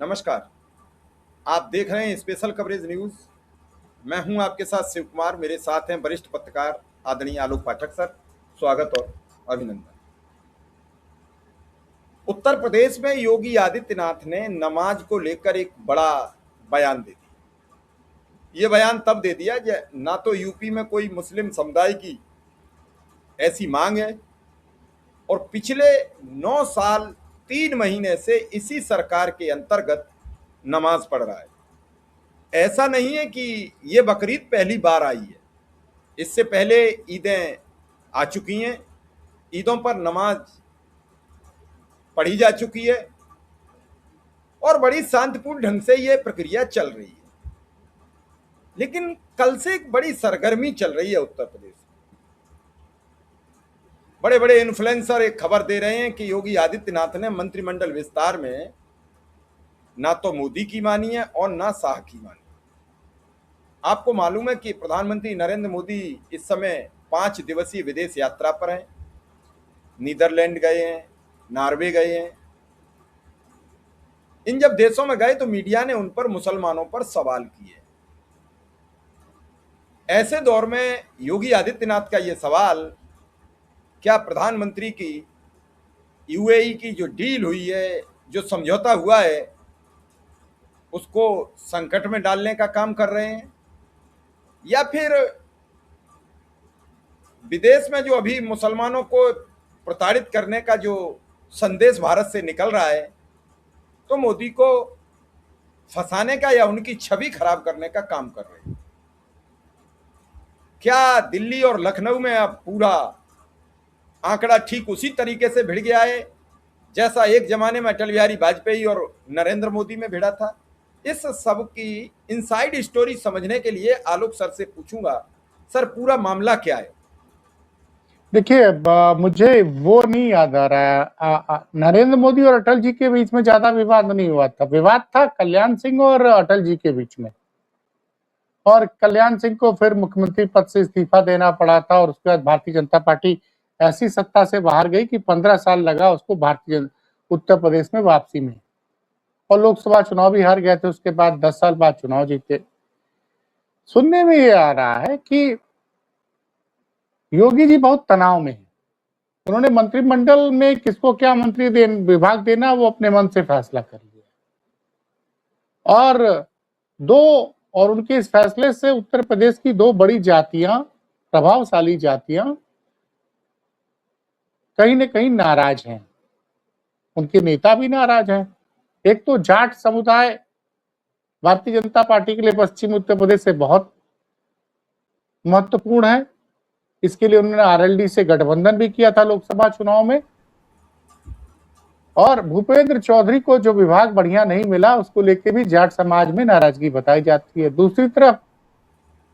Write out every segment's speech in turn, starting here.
नमस्कार। आप देख रहे हैं स्पेशल कवरेज न्यूज। मैं हूं आपके साथ शिव कुमार। मेरे साथ हैं वरिष्ठ पत्रकार आदरणीय आलोक पाठक सर। स्वागत और अभिनंदन। उत्तर प्रदेश में योगी आदित्यनाथ ने नमाज को लेकर एक बड़ा बयान दे दिया। ये बयान तब दे दिया ना तो यूपी में कोई मुस्लिम समुदाय की ऐसी मांग है और पिछले 9 साल 3 महीने से इसी सरकार के अंतर्गत नमाज पढ़ रहा है। ऐसा नहीं है कि ये बकरीद पहली बार आई है। इससे पहले ईदें आ चुकी हैं। ईदों पर नमाज पढ़ी जा चुकी है और बड़ी शांतिपूर्ण ढंग से ये प्रक्रिया चल रही है। लेकिन कल से एक बड़ी सरगर्मी चल रही है उत्तर प्रदेश में। बड़े बड़े इन्फ्लुएंसर एक खबर दे रहे हैं कि योगी आदित्यनाथ ने मंत्रिमंडल विस्तार में ना तो मोदी की मानी है और ना शाह की मानी। आपको मालूम है कि प्रधानमंत्री नरेंद्र मोदी इस समय 5 दिवसीय विदेश यात्रा पर हैं। नीदरलैंड गए हैं, नॉर्वे गए हैं। इन जब देशों में गए तो मीडिया ने उन पर मुसलमानों पर सवाल किए। ऐसे दौर में योगी आदित्यनाथ का यह सवाल, क्या प्रधानमंत्री की यूएई की जो डील हुई है, जो समझौता हुआ है, उसको संकट में डालने का काम कर रहे हैं, या फिर विदेश में जो अभी मुसलमानों को प्रताड़ित करने का जो संदेश भारत से निकल रहा है, तो मोदी को फंसाने का या उनकी छवि खराब करने का काम कर रहे हैं। क्या दिल्ली और लखनऊ में अब पूरा आंकड़ा ठीक उसी तरीके से भिड़ गया है जैसा एक जमाने में अटल बिहारी वाजपेयी और नरेंद्र मोदी में भिड़ा था? इस सब की इनसाइड स्टोरी समझने के लिए आलोक सर से पूछूंगा, सर पूरा मामला क्या है? देखिए, मुझे वो नहीं याद आ रहा है। नरेंद्र मोदी और अटल जी के बीच में ज्यादा विवाद नहीं हुआ था। विवाद था कल्याण सिंह और अटल जी के बीच में, और कल्याण सिंह को फिर मुख्यमंत्री पद से इस्तीफा देना पड़ा था। और उसके बाद भारतीय जनता पार्टी ऐसी सत्ता से बाहर गई कि 15 साल लगा उसको उत्तर प्रदेश में वापसी में, और लोकसभा चुनाव भी हार गए थे। उसके बाद 10 साल बाद चुनाव जीते। सुनने में ये आ रहा है कि योगी जी बहुत तनाव में है। उन्होंने मंत्रिमंडल में किसको क्या विभाग देना, वो अपने मन से फैसला कर लिया। और उनके इस फैसले से उत्तर प्रदेश की 2 बड़ी जातियां, प्रभावशाली जातियां, कहीं न कहीं नाराज हैं। उनके नेता भी नाराज हैं। एक तो जाट समुदाय भारतीय जनता पार्टी के लिए पश्चिम उत्तर प्रदेश से बहुत महत्वपूर्ण है। इसके लिए उन्होंने आरएलडी से गठबंधन भी किया था लोकसभा चुनाव में। और भूपेंद्र चौधरी को जो विभाग बढ़िया नहीं मिला, उसको लेके भी जाट समाज में नाराजगी बताई जाती है। दूसरी तरफ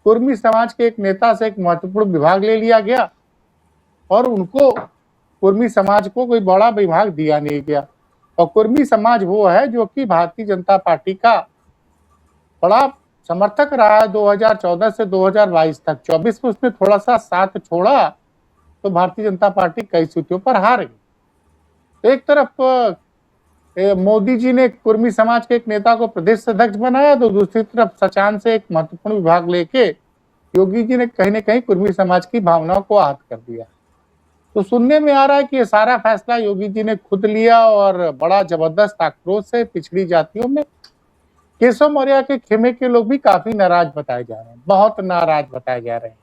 कुर्मी समाज के एक नेता से एक महत्वपूर्ण विभाग ले लिया गया और उनको, कुर्मी समाज को कोई बड़ा विभाग दिया नहीं गया। और कुर्मी समाज वो है जो कि भारतीय जनता पार्टी का बड़ा समर्थक रहा है 2014 से 2022 तक। 24 में उसने थोड़ा सा साथ छोड़ा तो भारतीय जनता पार्टी कई सीटों पर हार गई। एक तरफ मोदी जी ने कुर्मी समाज के एक नेता को प्रदेश अध्यक्ष बनाया, तो दूसरी तरफ सचान से एक महत्वपूर्ण विभाग लेके योगी जी ने कहीं न कहीं कुर्मी समाज की भावनाओं को आहत कर दिया। तो सुनने में आ रहा है कि ये सारा फैसला योगी जी ने खुद लिया और बड़ा जबरदस्त आक्रोश है पिछड़ी जातियों में। केशव मौर्य के खेमे के लोग भी काफी नाराज बताए जा रहे हैं, बहुत नाराज बताए जा रहे हैं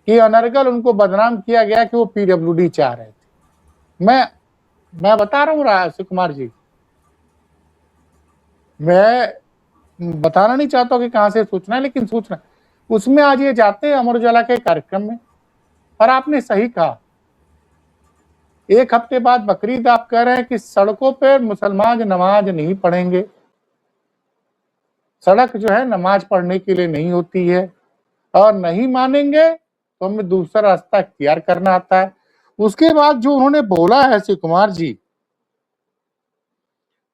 कि अनर्गल उनको बदनाम किया गया कि वो पीडब्ल्यूडी चाह रहे थे। मैं बता रहा हूँ शिव कुमार जी, मैं बताना नहीं चाहता कि कहां से सूचना है, लेकिन सूचना उसमें आज ये जाते हैं अमर उजाला के कार्यक्रम में। और आपने सही कहा, एक हफ्ते बाद बकरीद, आप कह रहे हैं कि सड़कों पर मुसलमान नमाज नहीं पढ़ेंगे। सड़क जो है नमाज पढ़ने के लिए नहीं होती है, और नहीं मानेंगे तो हमें दूसरा रास्ता इख्तियार करना आता है। उसके बाद जो उन्होंने बोला है शिव कुमार जी,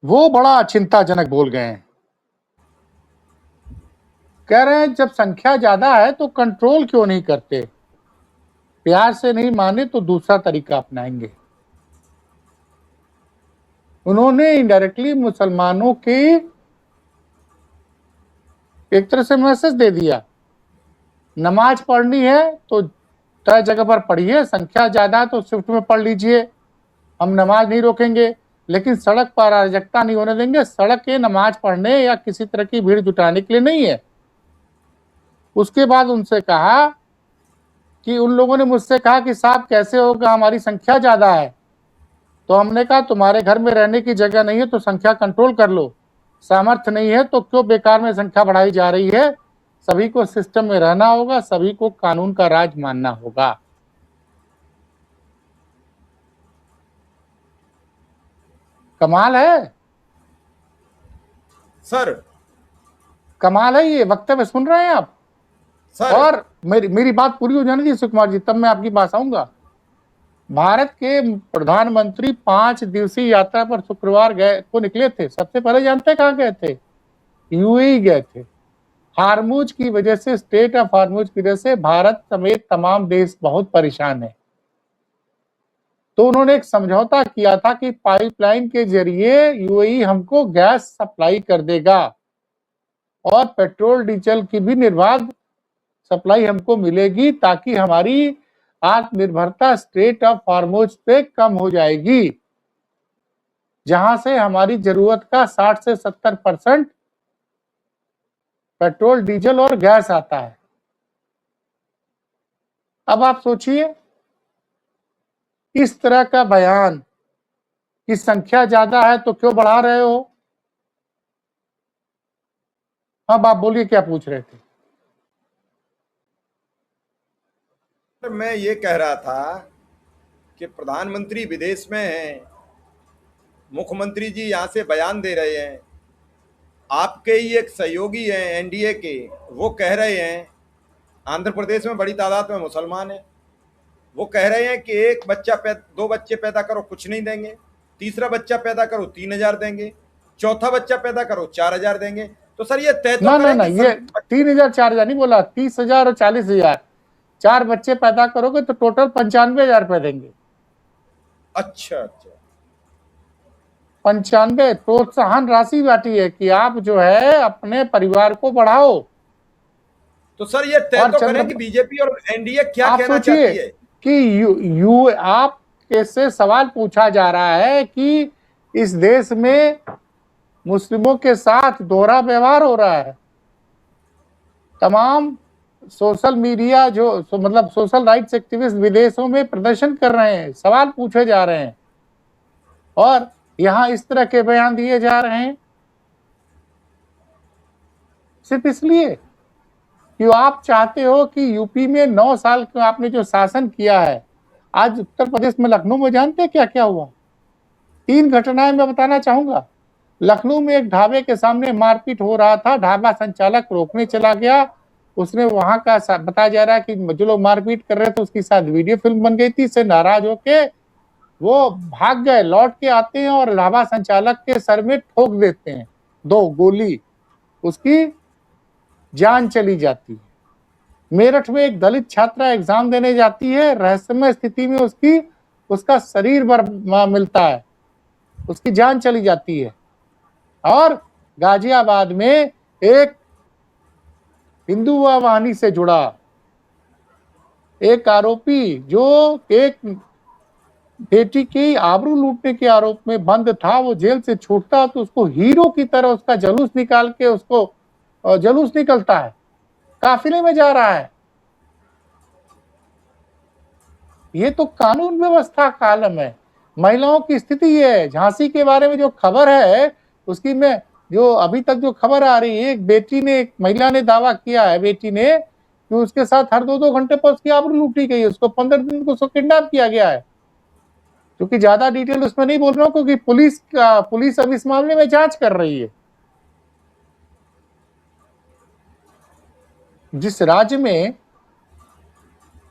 वो बड़ा चिंताजनक बोल गए हैं। कह रहे हैं जब संख्या ज्यादा है तो कंट्रोल क्यों नहीं करते, प्यार से नहीं माने तो दूसरा तरीका अपनाएंगे। उन्होंने इनडायरेक्टली मुसलमानों की एक तरह से मैसेज दे दिया, नमाज पढ़नी है तो तय जगह पर पढ़िए, संख्या ज्यादा तो शिफ्ट में पढ़ लीजिए, हम नमाज नहीं रोकेंगे, लेकिन सड़क पर अराजकता नहीं होने देंगे। सड़क के नमाज पढ़ने या किसी तरह की भीड़ जुटाने के लिए नहीं है। उसके बाद उनसे कहा कि उन लोगों ने मुझसे कहा कि साहब कैसे होगा, हमारी संख्या ज्यादा है। तो हमने कहा तुम्हारे घर में रहने की जगह नहीं है तो संख्या कंट्रोल कर लो, सामर्थ्य नहीं है तो क्यों बेकार में संख्या बढ़ाई जा रही है। सभी को सिस्टम में रहना होगा, सभी को कानून का राज मानना होगा। कमाल है सर। कमाल है, ये वक्तव्य सुन रहे हैं आप। सर और मेरी बात पूरी हो जाने दी सुकुमार कुमार जी, तब मैं आपकी पास आऊंगा। भारत के प्रधानमंत्री 5 दिवसीय यात्रा पर शुक्रवार गए को निकले थे। सबसे पहले जानते हैं कहाँ गए थे? यूएई गए थे। हार्मुज की वजह से, स्टेट ऑफ हार्मुज की वजह से भारत समेत तमाम देश बहुत परेशान है। तो उन्होंने एक समझौता किया था कि पाइपलाइन के जरिए यूएई हमको गैस सप्लाई कर देगा और पेट्रोल डीजल की भी निर्बाध सप्लाई हमको मिलेगी, ताकि हमारी आत्मनिर्भरता स्टेट ऑफ हार्मुज पे कम हो जाएगी, जहां से हमारी जरूरत का 60 से 70% पेट्रोल डीजल और गैस आता है। अब आप सोचिए, इस तरह का बयान कि संख्या ज्यादा है तो क्यों बढ़ा रहे हो। अब आप बोलिए क्या पूछ रहे थे? मैं ये कह रहा था कि प्रधानमंत्री विदेश में हैं, मुख्यमंत्री जी यहाँ से बयान दे रहे हैं, आपके ही एक सहयोगी हैं एनडीए के, वो कह रहे हैं आंध्र प्रदेश में बड़ी तादाद में मुसलमान हैं, वो कह रहे हैं कि एक बच्चा 2 बच्चे पैदा करो कुछ नहीं देंगे, तीसरा बच्चा पैदा करो 3,000 देंगे, चौथा बच्चा पैदा करो 4,000 देंगे। तो सर ये तय तो ना, ये 3,000 4,000 नहीं बोला, 30,000 और 40,000। 4 बच्चे पैदा करोगे तो टोटल 95,000 रुपए देंगे। अच्छा 95 प्रोत्साहन राशि बांटी है कि आप जो है अपने परिवार को बढ़ाओ। तो सर ये तय तो करें कि बीजेपी और एनडीए क्या कहना चाहती है कि आप से सवाल पूछा जा रहा है कि इस देश में मुस्लिमों के साथ दोहरा व्यवहार हो रहा है। तमाम सोशल मीडिया मतलब सोशल राइट्स एक्टिविस्ट विदेशों में प्रदर्शन कर रहे हैं, सवाल पूछे जा रहे हैं और यहां इस तरह के बयान दिए जा रहे हैं सिर्फ इसलिए कि आप चाहते हो कि यूपी में 9 साल का आपने जो शासन किया है, आज उत्तर प्रदेश में लखनऊ में जानते हैं क्या क्या हुआ? 3 घटनाएं मैं बताना चाहूंगा। लखनऊ में एक ढाबे के सामने मारपीट हो रहा था, ढाबा संचालक रोकने चला गया, उसने वहां का बताया जा रहा है कि जो लोग मारपीट कर रहे थे उसके साथ वीडियो फिल्म बन गई थी, इससे नाराज होके वो भाग गए। लौट के आते हैं और ढाबा संचालक के सर में ठोक देते हैं 2 गोली, उसकी जान चली जाती है। मेरठ में एक दलित छात्रा एग्जाम देने जाती है, रहस्यमय स्थिति में उसका शरीर मिलता है, उसकी जान चली जाती है। और गाजियाबाद में एक हिंदू वाहिनी से जुड़ा एक आरोपी जो एक बेटी की आबरू लूटने के आरोप में बंद था, वो जेल से छूटता तो उसको हीरो की तरह उसका जुलूस निकाल के उसको जुलूस निकलता है, काफिले में जा रहा है। ये तो कानून व्यवस्था का आलम है। महिलाओं की स्थिति ये है। झांसी के बारे में जो खबर है उसकी में जो अभी तक जो खबर आ रही है, एक महिला ने दावा किया है, बेटी ने, कि उसके साथ हर 2-2 घंटे पर उसकी आबरू लूटी गई, उसको 15 दिन को उसको किडनैप किया गया है। क्योंकि ज्यादा डिटेल उसमें नहीं बोल रहा हूं क्योंकि पुलिस अब इस मामले में जांच कर रही है। जिस राज्य में,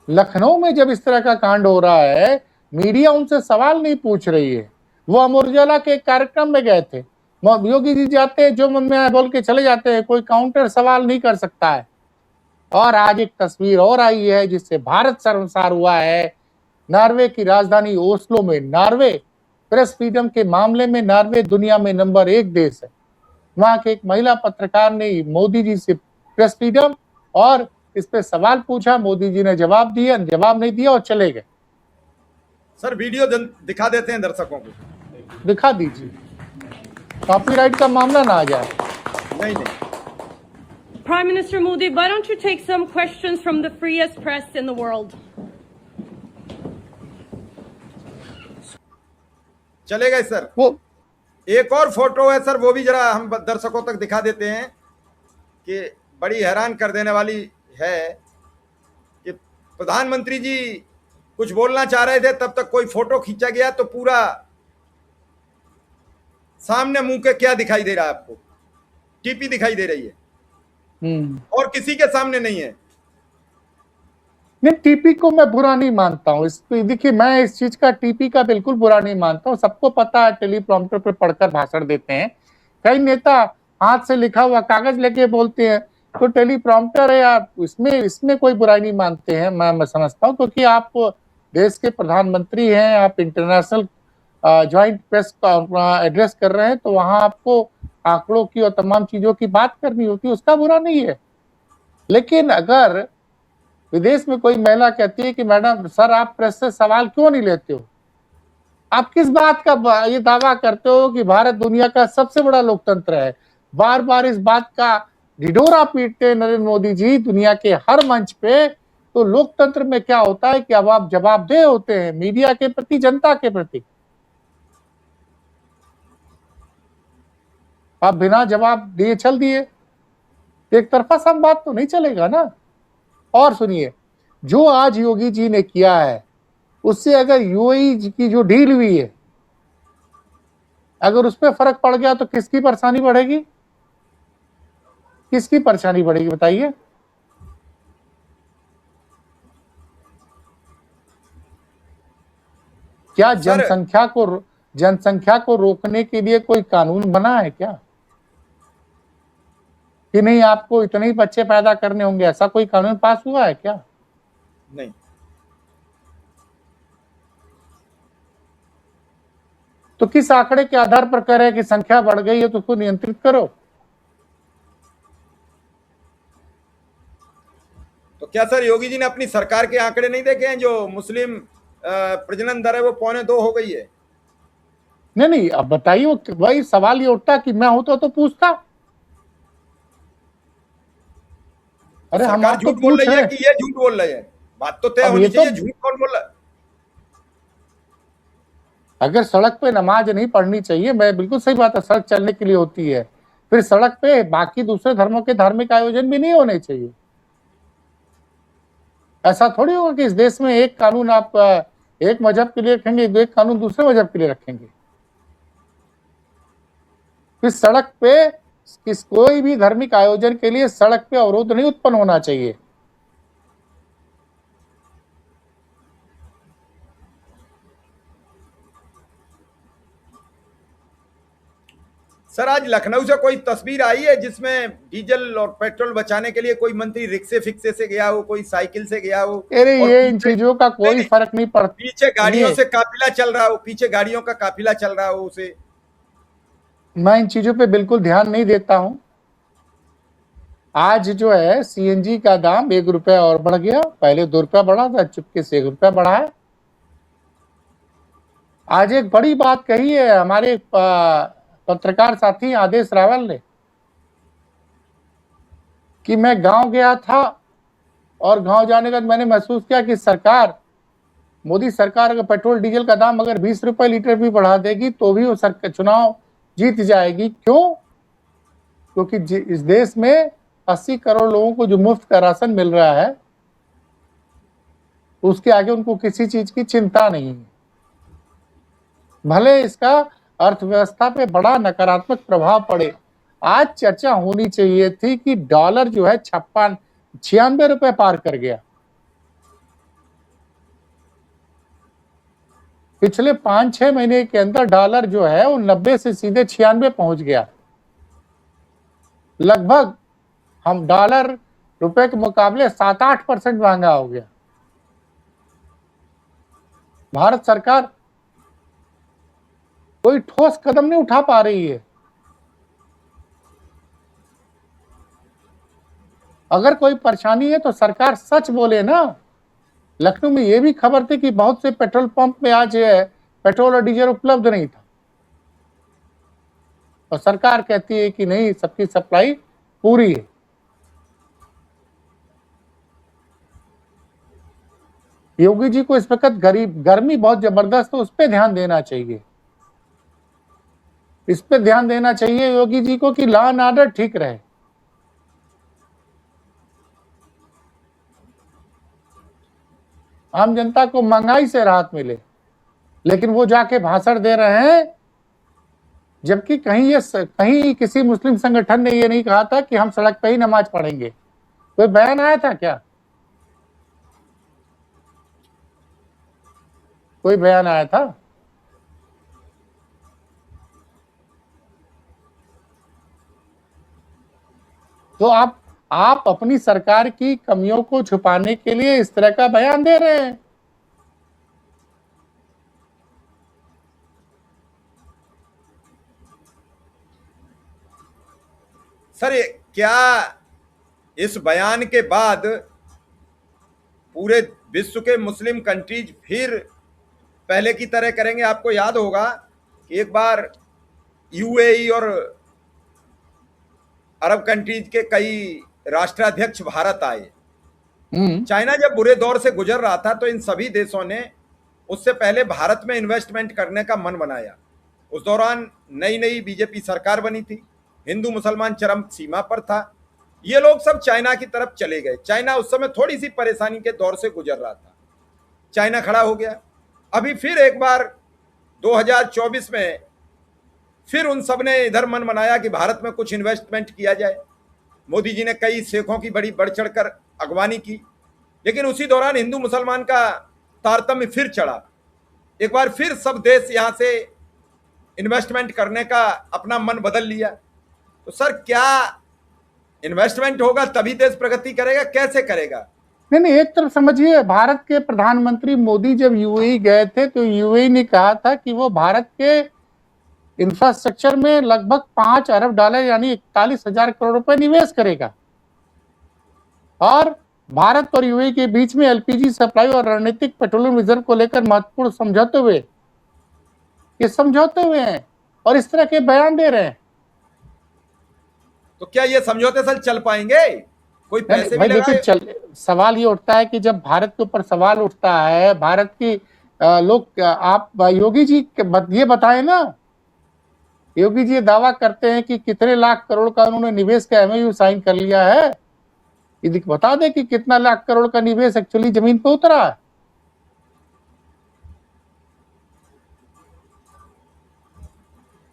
लखनऊ में जब इस तरह का कांड हो रहा है, मीडिया उनसे सवाल नहीं पूछ रही है। वो अमर उजाला के कार्यक्रम में गए थे, योगी जी जाते हैं जो मन में आए बोल के चले जाते हैं, कोई काउंटर सवाल नहीं कर सकता है। और आज एक तस्वीर और आई है जिससे भारत शर्मसार हुआ है। नॉर्वे की राजधानी ओस्लो में, नॉर्वे प्रेस फ्रीडम के मामले में नॉर्वे दुनिया में नंबर 1 देश है। वहां के एक महिला पत्रकार ने मोदी जी से प्रेस फ्रीडम और इस पे सवाल पूछा, मोदी जी ने जवाब नहीं दिया और चले गए। सर वीडियो दिखा देते हैं दर्शकों को। दिखा दीजिए, कॉपीराइट का मामला ना आ जाए। नहीं नहीं, Prime Minister Modi, why don't you take some questions from the freest press in the world? चले गए सर। वो एक और फोटो है सर, वो भी जरा हम दर्शकों तक दिखा देते हैं कि बड़ी हैरान कर देने वाली है कि प्रधानमंत्री जी कुछ बोलना चाह रहे थे, तब तक कोई फोटो खींचा गया तो पूरा सामने मुंह के क्या दिखाई दे रहा है आपको? टीपी दिखाई दे रही है और किसी के सामने नहीं है। नहीं, टीपी को मैं बुरा नहीं मानता हूँ। देखिए, मैं इस चीज का टीपी का बिल्कुल बुरा नहीं मानता हूँ। सबको पता है टेलीप्रॉम्प्टर पे पढ़कर भाषण देते हैं। कई नेता हाथ से लिखा हुआ कागज लेके बोलते हैं, तो टेलीप्रॉम्प्टर है यार, इसमें कोई बुराई नहीं मानते हैं। मैं समझता हूँ, क्योंकि आप देश के प्रधानमंत्री हैं, आप इंटरनेशनल ज्वाइंट प्रेस एड्रेस कर रहे हैं, तो वहां आपको आंकड़ों की और तमाम चीजों की बात करनी होती है, उसका बुरा नहीं है। लेकिन अगर विदेश में कोई महिला कहती है कि मैडम सर आप प्रेस से सवाल क्यों नहीं लेते हो, आप किस बात का ये दावा करते हो कि भारत दुनिया का सबसे बड़ा लोकतंत्र है, बार बार इस बात का ढिढोरा पीटते हैं नरेंद्र मोदी जी दुनिया के हर मंच पे, तो लोकतंत्र में क्या होता है कि अब आप जवाबदेह होते हैं मीडिया के प्रति, जनता के प्रति। आप बिना जवाब दिए चल दिए, एक तरफा संवाद तो नहीं चलेगा ना। और सुनिए, जो आज योगी जी ने किया है, उससे अगर यूएई की जो डील हुई है, अगर उस पर फर्क पड़ गया तो किसकी परेशानी बढ़ेगी? किसकी परेशानी बढ़ेगी बताइए? क्या जनसंख्या को रोकने के लिए कोई कानून बना है क्या, कि नहीं आपको इतने ही बच्चे पैदा करने होंगे, ऐसा कोई कानून पास हुआ है क्या? नहीं। तो किस आंकड़े के आधार पर कह रहे हैं कि संख्या बढ़ गई है तो उसको नियंत्रित करो? तो क्या सर योगी जी ने अपनी सरकार के आंकड़े नहीं देखे हैं? जो मुस्लिम प्रजनन दर है वो 2.25 हो गई है। नहीं, अब बताइए, वही सवाल ये उठता कि मैं होता तो पूछता। अरे हम सरकार आपको झूठ बोल पूछ रही रहे है कि ये झूठ बोल रहे हैं? बात तो तय होनी चाहिए, झूठ कौन बोल रहा है? अगर सड़क पे नमाज नहीं पढ़नी चाहिए, मैं बिल्कुल सही बात है, सड़क चलने के लिए होती है, फिर सड़क पे बाकी दूसरे धर्मों के धार्मिक आयोजन भी नहीं होने चाहिए। ऐसा थोड़ी होगा कि इस देश में एक कानून आप एक मजहब के लिए रखेंगे, एक कानून दूसरे मजहब के लिए रखेंगे। फिर सड़क पे कोई भी धार्मिक आयोजन के लिए सड़क पे अवरोध नहीं उत्पन्न होना चाहिए। सर आज लखनऊ से कोई तस्वीर आई है जिसमें डीजल और पेट्रोल बचाने के लिए कोई मंत्री रिक्शे फिक्से से गया हो, कोई साइकिल से गया हो? अरे ये इन चीजों का कोई फर्क नहीं पड़ता। पीछे गाड़ियों से काफिला चल रहा हो, पीछे गाड़ियों का काफिला चल रहा हो, उसे मैं इन चीजों पे बिल्कुल ध्यान नहीं देता हूं। आज जो है सीएनजी का दाम 1 रुपया और बढ़ गया, पहले 2 रुपया बढ़ा था, चुपके से 1 रुपया बढ़ा है। आज एक बड़ी बात कही है हमारे पत्रकार साथी आदेश रावल ने कि मैं गांव गया था और गांव जाने के बाद मैंने महसूस किया कि मोदी सरकार अगर पेट्रोल डीजल का दाम अगर 20 रुपए लीटर भी बढ़ा देगी तो भी वो चुनाव जीत जाएगी। क्यों? क्योंकि इस देश में 80 करोड़ लोगों को जो मुफ्त का राशन मिल रहा है, उसके आगे उनको किसी चीज की चिंता नहीं है। भले इसका अर्थव्यवस्था पे बड़ा नकारात्मक प्रभाव पड़े। आज चर्चा होनी चाहिए थी कि डॉलर जो है 96 रुपए पार कर गया। पिछले 5-6 महीने के अंदर डॉलर जो है वो 90 से सीधे 96 पहुंच गया। लगभग हम डॉलर रुपए के मुकाबले 7-8% महंगा हो गया। भारत सरकार कोई ठोस कदम नहीं उठा पा रही है। अगर कोई परेशानी है तो सरकार सच बोले ना। लखनऊ में यह भी खबर थी कि बहुत से पेट्रोल पंप में आज पेट्रोल और डीजल उपलब्ध नहीं था, और सरकार कहती है कि नहीं, सबकी सप्लाई पूरी है। योगी जी को इस वक्त गर्मी बहुत जबरदस्त है, उस पर ध्यान देना चाहिए। इस पे ध्यान देना चाहिए योगी जी को कि लॉ एंड ऑर्डर ठीक रहे। आम जनता को महंगाई से राहत मिले, लेकिन वो जाके भाषण दे रहे हैं, जबकि कहीं किसी मुस्लिम संगठन ने ये नहीं कहा था कि हम सड़क पे ही नमाज पढ़ेंगे। कोई बयान आया था क्या? कोई बयान आया था? तो आप अपनी सरकार की कमियों को छुपाने के लिए इस तरह का बयान दे रहे हैं। सर, क्या इस बयान के बाद पूरे विश्व के मुस्लिम कंट्रीज फिर पहले की तरह करेंगे? आपको याद होगा कि एक बार यूएई और अरब कंट्रीज के कई राष्ट्राध्यक्ष भारत आए। चाइना जब बुरे दौर से गुजर रहा था तो इन सभी देशों ने उससे पहले भारत में इन्वेस्टमेंट करने का मन बनाया। उस दौरान नई नई बीजेपी सरकार बनी थी, हिंदू मुसलमान चरम सीमा पर था। ये लोग सब चाइना की तरफ चले गए। चाइना उस समय थोड़ी सी परेशानी के दौर से गुजर रहा था, चाइना खड़ा हो गया। अभी फिर एक बार 2024 में फिर उन सब ने इधर मन बनाया कि भारत में कुछ इन्वेस्टमेंट किया जाए। मोदी जी ने कई शेखों की बड़ी बढ़ चढ़कर अगवानी की, लेकिन उसी दौरान हिंदू मुसलमान का तारतम्य फिर चढ़ा। एक बार फिर सब देश यहां से इन्वेस्टमेंट करने का अपना मन बदल लिया। तो सर, क्या इन्वेस्टमेंट होगा तभी देश प्रगति करेगा? कैसे करेगा? नहीं, एक तरफ समझिए, भारत के प्रधानमंत्री मोदी जब यूएई गए थे तो यूएई ने कहा था कि वो भारत के इंफ्रास्ट्रक्चर में लगभग $5 अरब यानी 41,000 करोड़ रुपए निवेश करेगा। और भारत और यूएई के बीच में एलपीजी सप्लाई और रणनीतिक पेट्रोलियम रिजर्व को लेकर महत्वपूर्ण समझौते हुए हैं, और इस तरह के बयान दे रहे हैं। तो क्या ये समझौते सर चल पाएंगे? कोई पैसे भी लगाए? सवाल ये उठता है कि जब भारत के ऊपर सवाल उठता है, भारत की लोग, आप योगी जी ये बताएं ना। योगी जी दावा करते हैं कि कितने लाख करोड़ का उन्होंने निवेश का एमओयू साइन कर लिया है। यदि बता दें कि कितना लाख करोड़ का निवेश एक्चुअली जमीन पर उतरा है।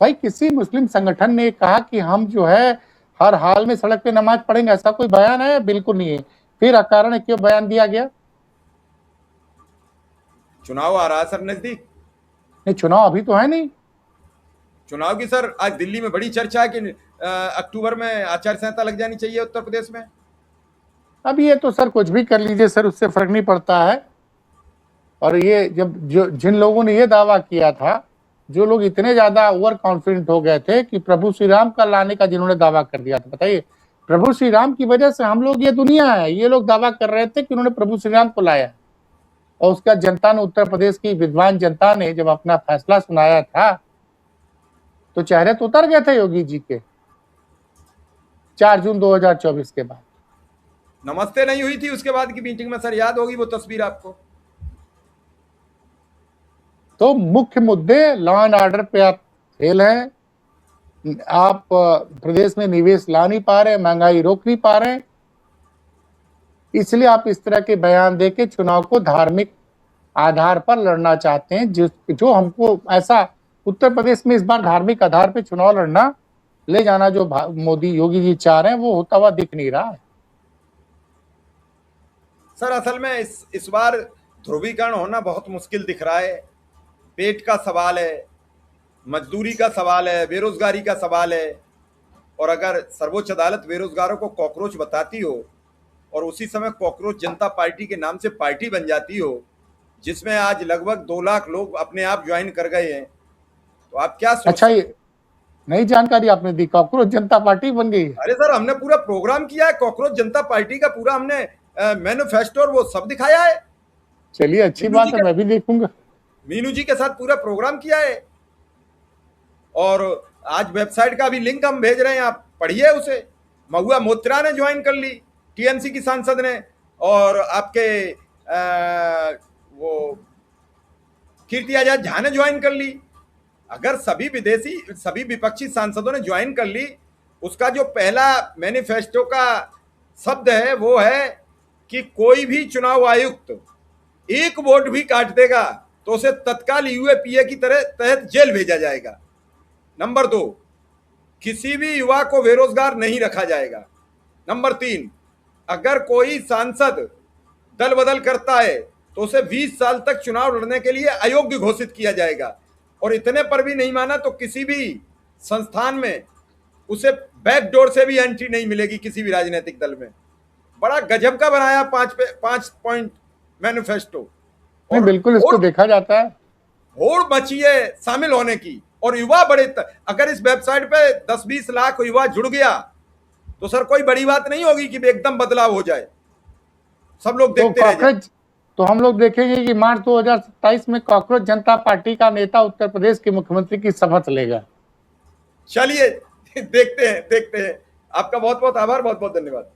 भाई, किसी मुस्लिम संगठन ने कहा कि हम जो है हर हाल में सड़क पे नमाज पढ़ेंगे, ऐसा कोई बयान है? बिल्कुल नहीं है। फिर अकारण क्यों बयान दिया गया? चुनाव आ रहा है सर नजदीक। नहीं, चुनाव अभी तो है नहीं। चुनाव की सर आज दिल्ली में बड़ी चर्चा है कि अक्टूबर में आचार संहिता लग जानी चाहिए उत्तर प्रदेश में। अब ये तो सर कुछ भी कर लीजिए सर, उससे फर्क नहीं पड़ता है। और ये जिन लोगों ने ये दावा किया था, जो लोग इतने ज्यादा ओवर कॉन्फिडेंट हो गए थे कि प्रभु श्री राम का लाने का जिन्होंने दावा कर दिया था, बताइए, प्रभु श्री राम की वजह से हम लोग ये दुनिया है, ये लोग दावा कर रहे थे कि उन्होंने प्रभु श्री राम को लाया। और उसका जनता ने, उत्तर प्रदेश की विद्वान जनता ने जब अपना फैसला सुनाया था तो चेहरे तो उतर गए थे योगी जी के 4 जून 2024 के बाद। नमस्ते नहीं हुई थी उसके बाद की मीटिंग में सर, याद होगी वो तस्वीर आपको। तो मुख्य मुद्दे लॉ एंड ऑर्डर पे आप फेल हैं। आप प्रदेश में निवेश ला नहीं पा रहे, महंगाई रोक नहीं पा रहे, इसलिए आप इस तरह के बयान देके चुनाव को धार्मिक आधार पर लड़ना चाहते हैं। जो हमको ऐसा उत्तर प्रदेश में इस बार धार्मिक आधार पे चुनाव लड़ना, ले जाना जो मोदी योगी जी चाह रहे हैं, वो होता हुआ दिख नहीं रहा है। सर, असल में इस बार ध्रुवीकरण होना बहुत मुश्किल दिख रहा है। पेट का सवाल है, मजदूरी का सवाल है, बेरोजगारी का सवाल है। और अगर सर्वोच्च अदालत बेरोजगारों को कॉकरोच बताती हो और उसी समय कॉकरोच जनता पार्टी के नाम से पार्टी बन जाती हो, जिसमें आज लगभग 2 लाख लोग अपने आप ज्वाइन कर गए हैं, तो आप क्या अच्छा, सोचते हैं? ये नई जानकारी आपने दी, कॉकरोच जनता पार्टी बन गई है। अरे सर, हमने पूरा प्रोग्राम किया है, कॉकरोच जनता पार्टी का पूरा हमने मैनिफेस्टो और वो सब दिखाया है। चलिए, अच्छी मीनू बात जी है, के मैं भी देखूंगा। मीनू जी के साथ पूरा प्रोग्राम किया है। और आज वेबसाइट का भी लिंक हम भेज रहे हैं, आप पढ़िए उसे। महुआ मोत्रा ने ज्वाइन कर ली, टीएमसी की सांसद ने, और आपके वो कीर्ति आजाद झा ने ज्वाइन कर ली। अगर सभी विपक्षी सांसदों ने ज्वाइन कर ली, उसका जो पहला मैनिफेस्टो का शब्द है वो है कि कोई भी चुनाव आयुक्त एक वोट भी काट देगा तो उसे तत्काल यूएपीए की तरह तहत जेल भेजा जाएगा। नंबर 2, किसी भी युवा को बेरोजगार नहीं रखा जाएगा। नंबर 3, अगर कोई सांसद दल बदल करता है तो उसे 20 साल तक चुनाव लड़ने के लिए अयोग्य घोषित किया जाएगा। और इतने पर भी नहीं माना तो किसी भी संस्थान में उसे बैकडोर से भी एंट्री नहीं मिलेगी, किसी भी राजनीतिक दल में। बड़ा गजब का बनाया 5 पॉइंट मैनिफेस्टो। नहीं, बिल्कुल इसको देखा जाता है। होड़ मची है शामिल होने की। और युवा अगर इस वेबसाइट पे 10-20 लाख युवा जुड़ गया तो सर कोई बड़ी बात नहीं होगी कि एकदम बदलाव हो जाए। सब लोग देखते रह जाए। तो हम लोग देखेंगे कि मार्च 2027 में कॉकरोच जनता पार्टी का नेता उत्तर प्रदेश के मुख्यमंत्री की शपथ लेगा। चलिए देखते हैं। आपका बहुत बहुत आभार, बहुत बहुत धन्यवाद।